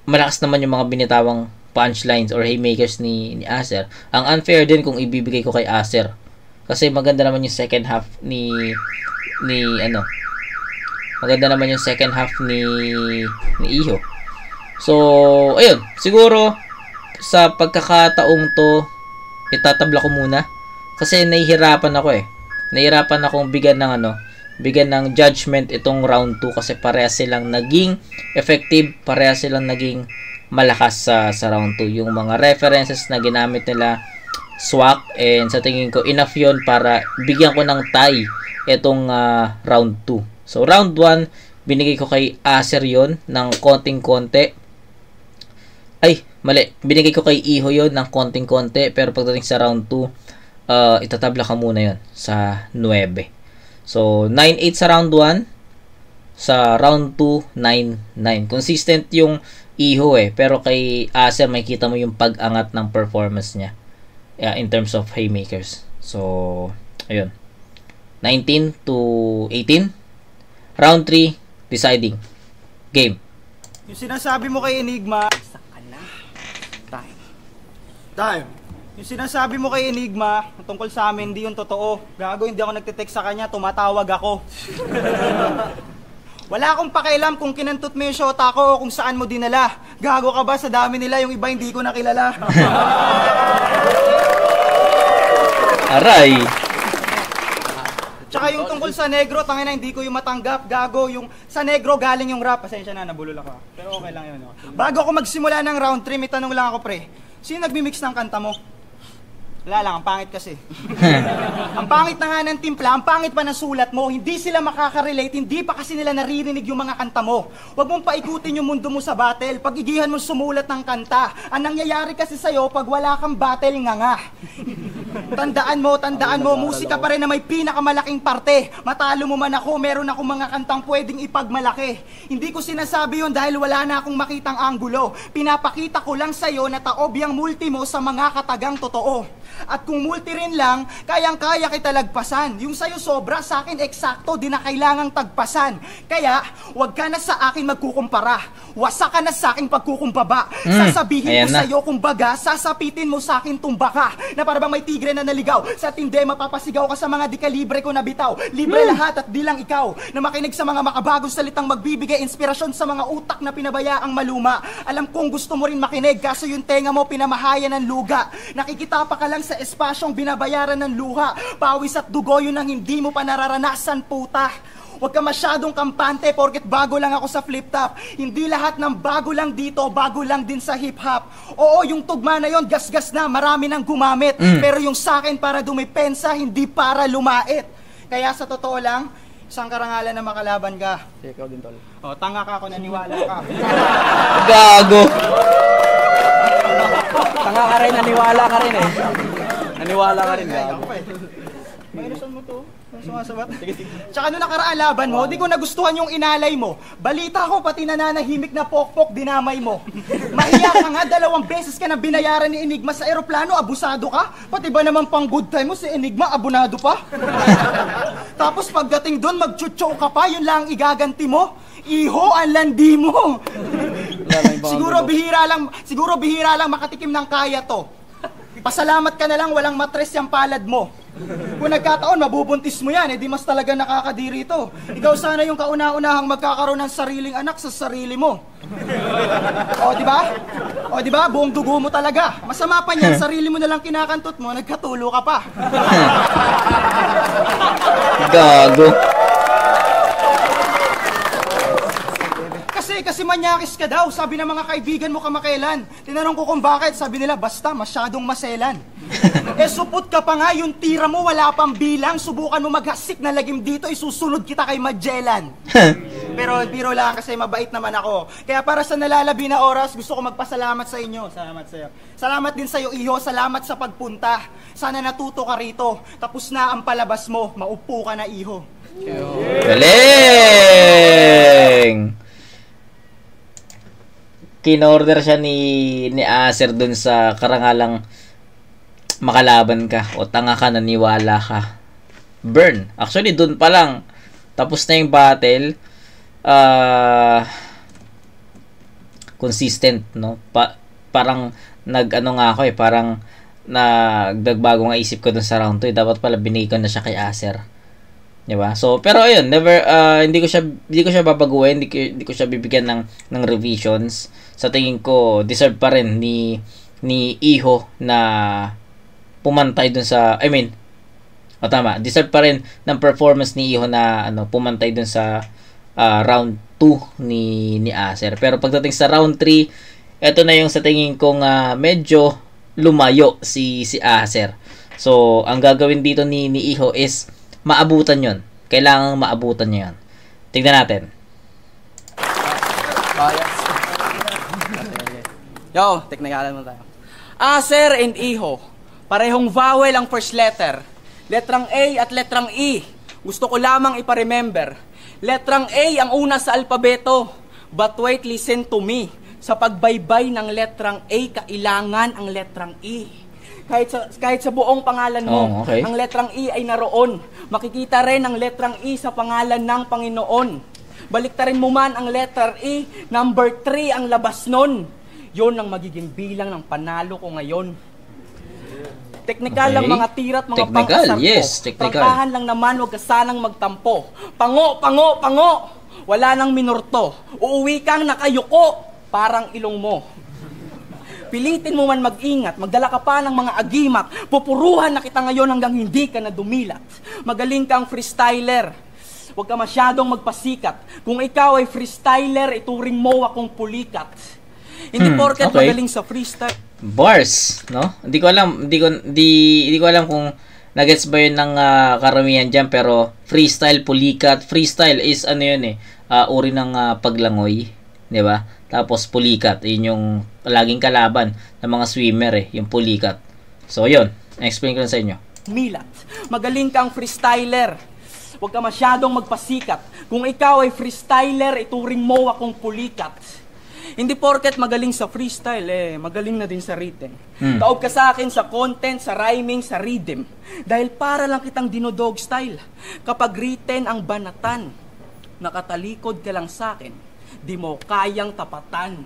malakas naman yung mga binitawang punchlines or haymakers ni Acer. Ang unfair din kung ibibigay ko kay Acer. Kasi maganda naman yung second half maganda naman yung second half ni Iho. So, ayun, siguro sa pagkakataong to itatabla ko muna kasi nahihirapan ako eh. Nahihirapan akong bigyan ng judgment itong round 2 kasi parehas silang naging effective, parehas silang naging malakas sa round 2. Yung mga references na ginamit nila swak, and sa tingin ko enough yun para bigyan ko ng tie itong round 2. So round 1 binigay ko kay Acer yon ng konting-konti. Ay, mali. Binigay ko kay Iho yon ng konting-konti, pero pagdating sa round 2 itatabla ka muna yon sa 9. So 9-8 sa round 1, sa round 2 9-9. Consistent yung Iho eh, pero kay Acer makikita mo yung pag-angat ng performance niya in terms of haymakers. So ayun, 19 to 18. Round 3, deciding game. Yung sinasabi mo kay Enigma, Time. yung sinasabi mo kay Enigma tungkol sa amin, hindi yung totoo. Gago, hindi ako nagte-text sa kanya, tumatawag ako. Wala akong pakialam kung kinantot mo yung shota ko o kung saan mo dinala. Gago ka ba, sa dami nila yung iba hindi ko nakilala. Aray! Tsaka yung tungkol sa negro, tangina hindi ko yung matanggap. Gago, yung sa negro galing yung rap. Pasensya na, nabulol ako. Pero okay lang yun. No? Bago ako magsimula ng round 3, may tanong lang ako, pre. Sino nagmimix ng kanta mo? Wala lang, ang pangit kasi. Ang pangit na nga ng timpla, ang pangit pa ng sulat mo, hindi sila makaka-relate, hindi pa kasi nila naririnig yung mga kanta mo. Huwag mong paikutin yung mundo mo sa battle, pagigihan mo sumulat ng kanta. Ang nangyayari kasi sa'yo, pag wala kang battle, nga. Tandaan mo, musika pa rin na may pinakamalaking parte. Matalo mo man ako, meron akong mga kantang pwedeng ipagmalaki. Hindi ko sinasabi yun dahil wala na akong makitang anggulo. Pinapakita ko lang sa'yo na taob yung multi mo sa mga katagang totoo. At kung multi rin lang, kayang-kaya kita lagpasan. Yung sa'yo sobra, sa akin eksakto, di na kailangang tagpasan. Kaya, wag ka na sa akin magkukumpara. Wasa ka na sa akin pagkukumpaba. Sasabihin ko sa'yo, kumbaga, sasapitin mo sa akin tumba ka. Na parang may tigre na naligaw. Sa tinde, mapapasigaw ka sa mga di kalibre ko na bitaw. Libre lahat at di lang ikaw. Na makinig sa mga makabagong salitang magbibigay inspirasyon sa mga utak na pinabayaang maluma. Alam kong gusto mo rin makinig, kaso yung tenga mo pinamahayan ng luga. Nakikita pa ka lang sa espasyong binabayaran ng luha. Pawis at dugo yun ang hindi mo pa nararanasan, puta. Huwag ka masyadong kampante porket bago lang ako sa flip-top. Hindi lahat ng bago lang dito, bago lang din sa hip-hop. Oo, yung tugma na yon, gas-gas na, marami nang gumamit. Pero yung sakin para dumipensa, hindi para lumait. Kaya sa totoo lang, isang karangalan na makalaban ka. Sige, ikaw din, tol. O, tanga ka ako, naniwala ka. Gago! Tanga ka rin, naniwala ka rin eh. Naniwala ka rin, gago. Minusan mo to. Sumasabat. Tsaka nung nakaraan laban mo, di ko nagustuhan yung inalay mo. Balita ko, pati nananahimik na pokpok dinamay mo. Mahiya ka nga, 2 beses ka na binayaran ni Enigma sa eroplano, abusado ka. Pati ba naman pang good time mo si Enigma, abunado pa? Tapos pagdating doon, magchucho ka pa, yun lang igaganti mo. Iho, ang landi mo. Siguro bihira lang makatikim ng kaya to. Pasalamat ka na lang walang matres yung palad mo. Kung nagkataon, mabubuntis mo yan, di mas talaga nakakadiri ito. Ikaw sana yung kauna-unahang magkakaroon ng sariling anak sa sarili mo. O, di ba? Buong dugo mo talaga. Masama pa niyan, sarili mo na lang kinakantot mo, nagkatulo ka pa. Gago. Kasi man manyakis ka daw, sabi ng mga kaibigan mo kamakailan. Tinanong ko kung bakit, sabi nila, basta masyadong maselan. Supot ka pa nga, yung tira mo wala pang bilang. Subukan mo maghasik na lagim dito, isusunod kita kay Magellan. Pero biro lang kasi mabait naman ako. Kaya para sa nalalabi na oras, gusto ko magpasalamat sa inyo. Salamat sa iyo. Salamat din sa iyo, Iho. Salamat sa pagpunta. Sana natuto ka rito. Tapos na ang palabas mo, maupo ka na, Iho. Galing! Kinorder siya ni Acer dun sa karangalang makalaban ka o tanga ka, naniwala ka. Burn. Actually, dun pa lang. Tapos na yung battle. Consistent, no? Parang nag-ano nga ako parang nagdagbago nga isip ko dun sa round 2. Dapat pala binigay ko na siya kay Acer. Diba? So, pero ayun, never, hindi ko siya babaguhin, hindi ko siya bibigyan ng revisions. Sa tingin ko, deserve pa rin ni Iho na pumantay dun sa, tama, deserve pa rin ng performance ni Iho na pumantay dun sa round 2 ni Acer. Pero pagdating sa round 3, eto na yung sa tingin kong medyo lumayo si Acer. So, ang gagawin dito ni Iho is maabutan yon. Kailangang maabutan niya yon. Tignan natin. Yo, teknikalan mo tayo. Acer and Iho. Parehong vowel ang first letter. Letrang A at letrang E. Gusto ko lamang iparemember. Letrang A ang una sa alpabeto. But wait, listen to me. Sa pagbaybay ng letrang A, kailangan ang letrang E. Kahit sa buong pangalan mo, okay, ang letrang E ay naroon. Makikita rin ang letrang E sa pangalan ng Panginoon. Baliktarin mo man ang letter E, number 3 ang labas nun. Yun ang magiging bilang ng panalo ko ngayon. Teknikal lang mga tira at mga pangkasar ko. Yes, technical. Prangkahan lang naman, huwag ka sanang magtampo. Pango, pango, pango! Wala nang minorto. Uuwi kang nakayuko, parang ilong mo. Pilitin mo man mag-ingat, magdala ka pa ng mga agimat. Pupuruhan na kita ngayon hanggang hindi ka na dumilat. Magaling kang freestyler. Huwag ka masyadong magpasikat. Kung ikaw ay freestyler, ituring mo akong pulikat. Hindi porket magaling sa freestyle. Bars, no? Hindi ko alam kung nagets ba yun ng karamihan dyan, pero freestyle, pulikat. Freestyle is uri ng paglangoy, di ba? Tapos pulikat, yun yung laging kalaban ng mga swimmer yung pulikat. So yun, explain ko lang sa inyo. Milat, magaling kang freestyler. Huwag ka masyadong magpasikat. Kung ikaw ay freestyler, ituring mo akong pulikat. Hindi porket magaling sa freestyle, magaling na din sa written. Taob ka sa akin sa content, sa rhyming, sa rhythm. Dahil para lang kitang dinodog style. Kapag written ang banatan, nakatalikod ka lang sa akin, di mo kayang tapatan.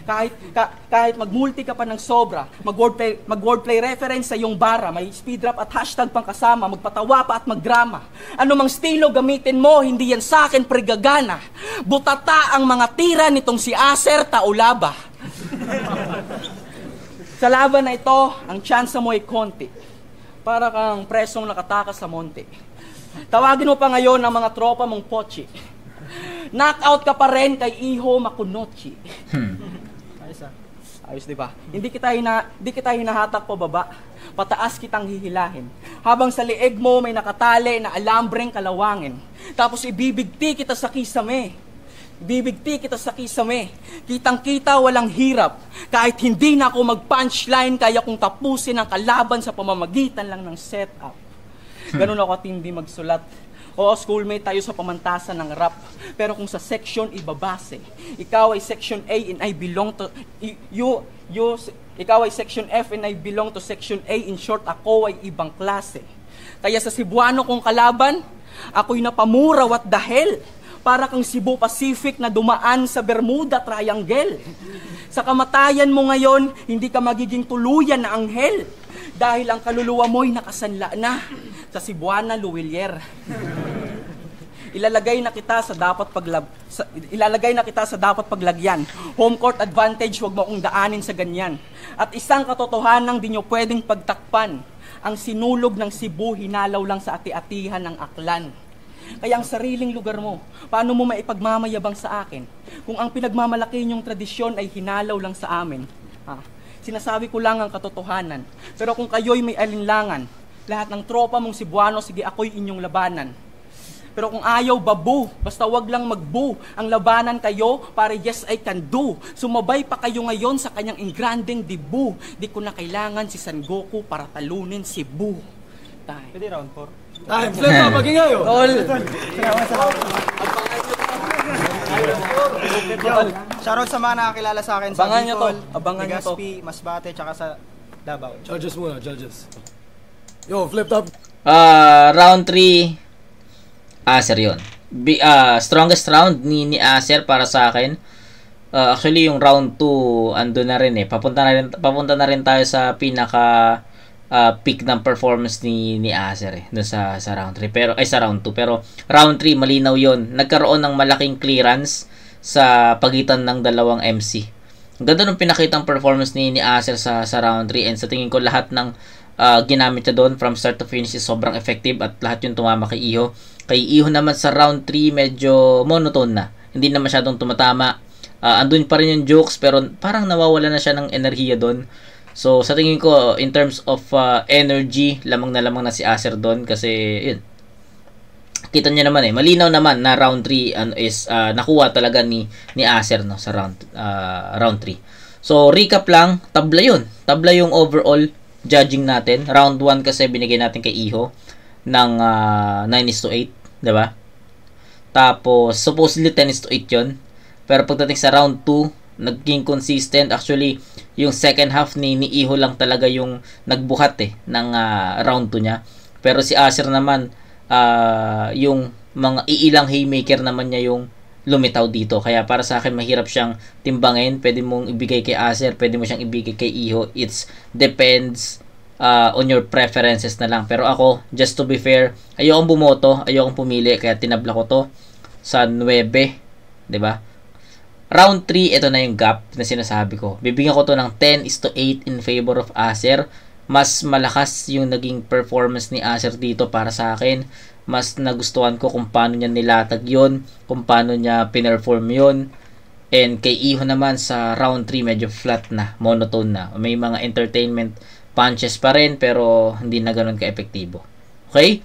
Kahit magmulti ka pa ng sobra, mag-wordplay reference sa iyong bara, may speed rap at hashtag pang kasama, magpatawa pa at magdrama. Ano mang estilo gamitin mo, hindi yan sa akin prigagana. Butata ang mga tira nitong si Acer Taulaba. Sa laban na ito, ang tsansa mo ay konti. Para kang presong nakatakas sa monte. Tawagin mo pa ngayon ang mga tropa mong pochi. Knockout ka pa rin kay Iho Makunochi. Ayos, di ba? Hindi kita hinahatak pa baba. Pataas kitang hihilahin. Habang sa leeg mo may nakatali na alambreng kalawangin. Tapos ibibigti kita sa kisame. Kitang-kita walang hirap. Kahit hindi na ako mag-punchline, kaya kong tapusin ang kalaban sa pamamagitan lang ng setup. Ganun ako hindi magsulat. Oo, schoolmate tayo sa pamantasan ng rap. Pero kung sa section ibabase, ikaw ay section A and I belong to ikaw ay section F and I belong to section A. In short, ako ay ibang klase. Kaya sa Cebuano kong kalaban, ako'y napamura, what the hell? Para kang Cebu Pacific na dumaan sa Bermuda Triangle. Sa kamatayan mo ngayon, hindi ka magiging tuluyan na anghel. Dahil ang kaluluwa mo'y nakasanla na sa Cebuana Luwilier. Ilalagay na kita sa dapat paglagyan. Home court advantage, huwag mo akong daanin sa ganyan. At isang katotohanan di nyo pwedeng pagtakpan. Ang sinulog ng Cebu, hinalaw lang sa ati-atihan ng Aklan. Kaya ang sariling lugar mo, paano mo maipagmamayabang sa akin kung ang pinagmamalaki niyong tradisyon ay hinalaw lang sa amin? Sinasabi ko lang ang katotohanan. Pero kung kayo'y may alinlangan, lahat ng tropa mong Cebuano, sige ako'y inyong labanan. Pero kung ayaw, babu, basta wag lang magbu. Ang labanan kayo, para yes I can do. Sumabay pa kayo ngayon sa kanyang ingranding debu. Di ko na kailangan si San Goku para talunin si Bu. Pwede round 4. Time, flip up, maging ngayon. Tol! Shoutout sa mga nakakilala sa akin sa Abangan nyo to. Bicol, Abangan nyo to. Legazpi, Masbate, tsaka sa Davao. Judges muna, judges. Yo, flip up. Round 3, Acer yun. Strongest round ni Acer para sa akin. Actually, yung round 2, ando na rin eh. Papunta na rin tayo sa pinaka peak ng performance ni Acer eh. Doon sa round 3. Pero, sa round 2. Pero, round 3, malinaw yun. Nagkaroon ng malaking clearance sa pagitan ng dalawang MC. Ang ganda ng pinakitang performance ni Acer sa round 3. And sa tingin ko, lahat ng ginamit niya doon from start to finish is sobrang effective at lahat yung tumama kay Iho. Kay Iho naman sa round 3 medyo monotone na. Hindi na masyadong tumatama. Andun pa rin yung jokes pero parang nawawala na siya ng enerhiya doon. So sa tingin ko in terms of energy, lamang na si Acer doon kasi yun. Kita niyo naman malinaw naman na round 3 is nakuha talaga ni Acer no sa round 3. So recap lang, tabla yung overall judging natin. Round 1 kasi binigay natin kay Iho ng 9:8, 'di ba? Tapos supposedly 10:8 'yon. Pero pagdating sa round 2, naging consistent. Actually, yung second half ni Iho lang talaga yung nagbuhat ng round 2 niya. Pero si Acer naman yung mga iilang haymaker naman niya yung lumitaw dito. Kaya para sa akin mahirap siyang timbangin. Pwede mong ibigay kay Acer, pwede mo siyang ibigay kay Iho. It depends on your preferences na lang. Pero ako, just to be fair, ayokong bumoto, ayokong pumili, kaya tinabla ko to sa 9, 'di ba? Round 3, ito na yung gap na sinasabi ko. Bibigyan ko to ng 10:8 in favor of Acer. Mas malakas yung naging performance ni Acer dito para sa akin. Mas nagustuhan ko kung paano niya nilatag yon, kung paano niya pinerform yon. And kay Iho naman sa round 3 medyo flat na, monotone na. May mga entertainment punches pa rin pero hindi na ganoon ka-epektibo. Okay?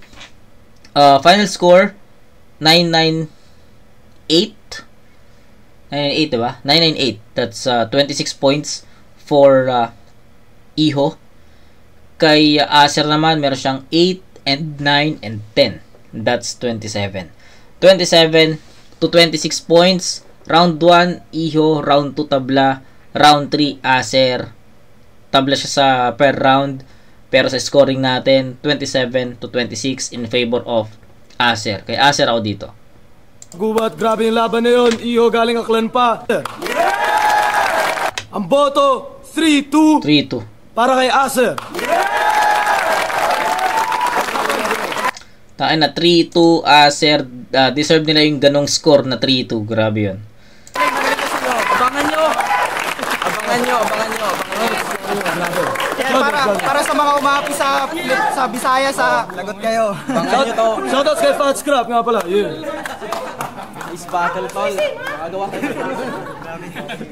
Final score 998. 998, diba? 998. That's 26 points for Iho. Kay Acer naman meron siyang 8 and 9 and 10. That's 27. 27 to 26 points. Round 1 Iho, round 2 tabla, round 3 Acer. Tabla siya sa per round, pero sa scoring natin 27 to 26 in favor of Acer. Kay Acer ako dito. Gubat, grabe yung laban na yun. Iho galing Aklan pa. Ang boto 3-2 para kay Acer. Tain na 3-2 Acer. Deserve nila yung ganong score na 3-2. Grabe yun. Abangan nyo. Para sa mga umapi sa Bisaya, lagot kayo. Abangan nyo to. Shoutouts kay Fat Scrap nga pala. Yeah. Is battle tol. Magawa kayo.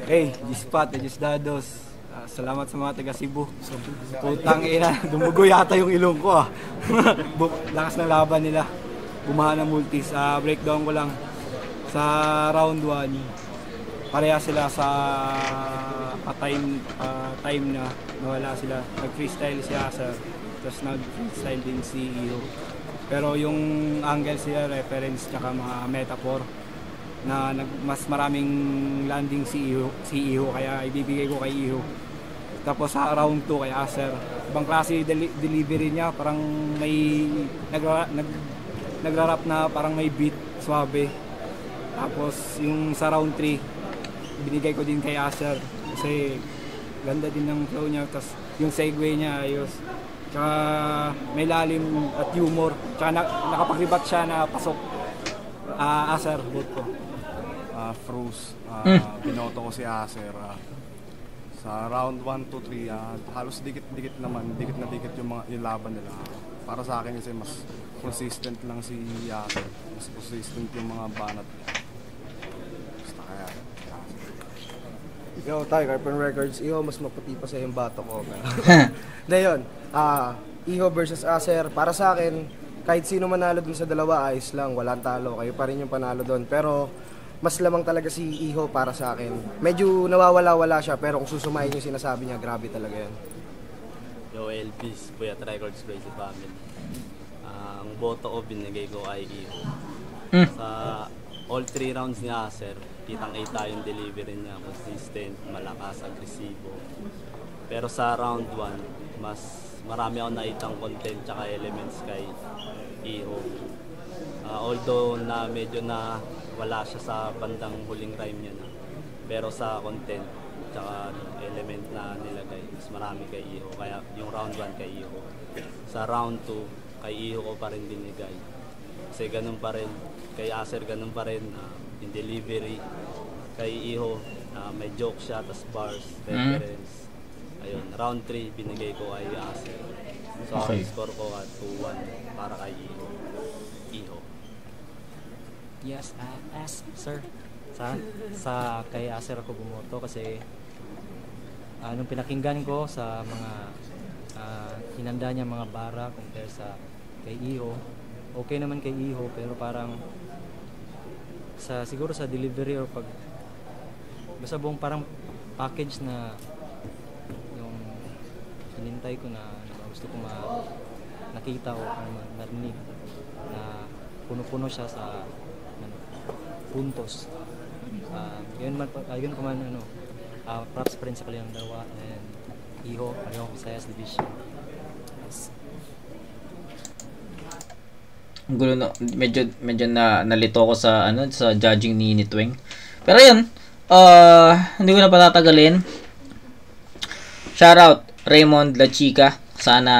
Hey, Gispat, Gisdados. Salamat sa mga taga Cebu. Putang ina, dumugo yata yung ilong ko Lakas ng laban nila. Bumaha ng multis. Breakdown ko lang. Sa round 1, pareha sila sa time na nawala sila. Nag-freestyle si Acer, tapos nag-freestyle din si Iho. Pero yung angle sila, reference, tsaka mga metaphor, na mas maraming landing si Iho, kaya ibibigay ko kay Iho. Tapos sa round 2 kay Acer, ibang klase delivery niya, parang may nagra-rap na parang may beat, suabe. Tapos yung sa round 3, binigay ko din kay Acer kasi ganda din ng flow niya, tapos yung segue niya ayos. Tsaka may lalim at humor, tsaka nakapag-ribat siya na pasok. Acer, vote ko. Froze. Binoto ko si Acer. Sa round 1 to 3, halos dikit na dikit yung laban nila. Para sa akin kasi mas consistent lang si Acer. Mas consistent yung mga banat niya. Basta kaya, Ikaw, tayo, Carpen Records, Iho, mas maputi pa sa yung bato ko. Na yun, Iho versus Acer, para sa akin, kahit sino manalo dun sa dalawa, ayos lang, walang talo, kayo pa rin yung panalo dun. Pero, mas lamang talaga si Iho para sa akin. Medyo nawawala-wala siya, pero kung susumayin yung sinasabi niya, grabe talaga yan. Yo, Elvis, Puyat Records, Crazy Family. Ang boto ko binigay ko ay Iho. Sa all 3 rounds ni Acer, kitang 8 tayong delivery niya, consistent, malakas, agresibo. Pero sa round 1, mas marami ako nakitang content tsaka elements kay Iho. Although na medyo na wala siya sa bandang huling rhyme niya na. Pero sa content tsaka element na nilagay, mas marami kay Iho. Kaya yung round 1 kay Iho. Sa round 2, kay Iho ko pa rin binigay. Kasi ganun pa rin, kay Acer ganun pa rin, yung delivery. Kay Iho, may joke siya, tas bars, reference. Ayun, round 3 binigay ko ay Acer. So, okay. Score ko at 2-1 para kay Iho. Yes, sir. Sa kay Acer ako bumoto kasi nung pinakinggan ko sa mga hinanda niya mga bara compare sa kay Iho, okay naman kay Iho pero parang siguro sa delivery or pag basta buong parang package na yung hinintay ko na gusto ko nakita o narinig na puno-puno siya sa puntos. Yun ko man props pa rin sa kanilang dalawa and Iho, pareho sa S Division. Ang gulo na, medyo nalito ko sa sa judging ni Nitweng. Pero yun, hindi ko na patatagalin. Shoutout Raymond La Chica. Sana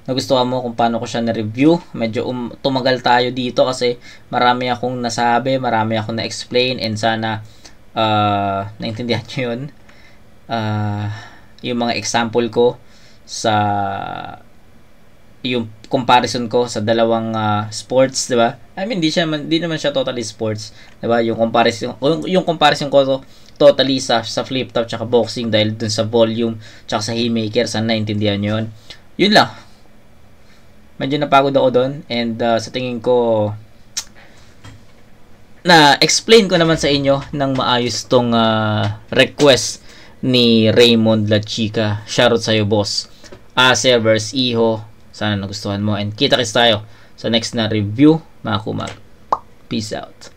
nagustuhan mo kung paano ko siya na-review. Medyo tumagal tayo dito kasi marami akong nasabi, marami akong na-explain, and sana naintindihan nyo yun. Yung mga example ko sa yung comparison ko sa dalawang sports, 'di ba? I mean, di naman siya totally sports, 'di ba? Yung comparison ko totally sa flip top tsaka boxing dahil dun sa volume tsaka sa haymaker, sa naintindihan niyo 'yun. Yun lang. Medyo napagod ako doon, and sa tingin ko na explain ko naman sa inyo ng maayos tong request ni Raymond La Chica. Shoutout sa iyo, boss. Acer vs Iho. Sana nagustuhan mo, and kita-kits tayo sa next na review, mga kumag. Peace out.